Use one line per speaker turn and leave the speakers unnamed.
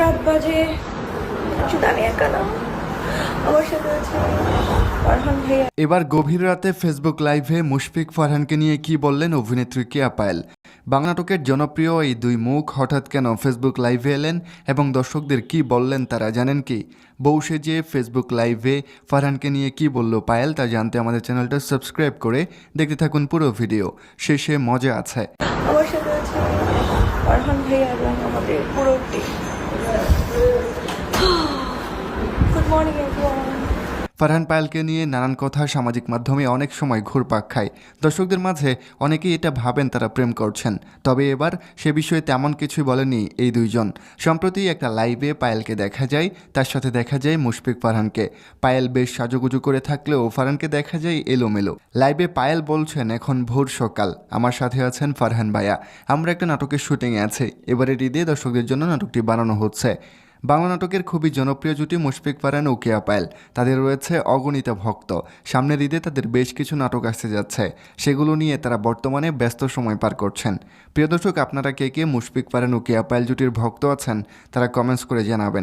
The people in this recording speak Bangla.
রাত বাজে, শুধু আমি একা না, আমার সাথে আছে ফারহান ভাইয়া।
এবার গভীর রাতে ফেসবুক লাইভে মুশফিক ফারহানকে নিয়ে কি বললেন অভিনেত্রী কেয়া পায়েল। বাংলা নাটকের জনপ্রিয় এই দুই মুখ হঠাৎ কেন ফেসবুক লাইভে এলেন এবং দর্শকদের কি বললেন তারা জানেন কি? বউ সেজে ফেসবুক লাইভে ফারহানকে নিয়ে কি বলল পায়েল তা জানতে আমাদের চ্যানেলটা সাবস্ক্রাইব করে দেখতে থাকুন পুরো ভিডিও, শেষে মজা আছে।
আমার সাথে আছে ফারহান ভাইয়া এবং আমাদের পুরো team. Good morning everyone.
Farhan পায়েলকে নিয়ে নানান কথা সামাজিক মাধ্যমে অনেক সময় ঘুরপাক খায়। দর্শকদের মাঝে অনেকেই এটা ভাবেন তারা প্রেম করছেন, তবে এবার সে বিষয়ে তেমন কিছুই বলেনি এই দুইজন। সম্প্রতি একটা লাইভে পায়েলকে দেখা যায়, তার সাথে দেখা যায় মুশফিক ফারহানকে। পায়েল বেশ সাজুগুজু করে থাকলেও ফারহানকে দেখা যায় এলোমেলো। লাইভে পায়েল বলছেন, এখন ভোর সকাল, আমার সাথে আছেন ফারহান ভাইয়া, আমরা একটা নাটকের শুটিংয়ে আছি, এবারে ঈদে দর্শকদের জন্য নাটকটি বানানো হচ্ছে। বাংলা নাটকের খুবই জনপ্রিয় জুটি মুশফিক ফারহান ও কেয়া পায়েল, তাদের রয়েছে অগণিত ভক্ত। সামনের ঈদে তাদের বেশ কিছু নাটক আসতে যাচ্ছে, সেগুলো নিয়ে তারা বর্তমানে ব্যস্ত সময় পার করছেন। প্রিয় দর্শক, আপনারা কে কে মুশফিক ফারহান ও কেয়া পায়েল জুটির ভক্ত আছেন তারা কমেন্টস করে জানাবেন।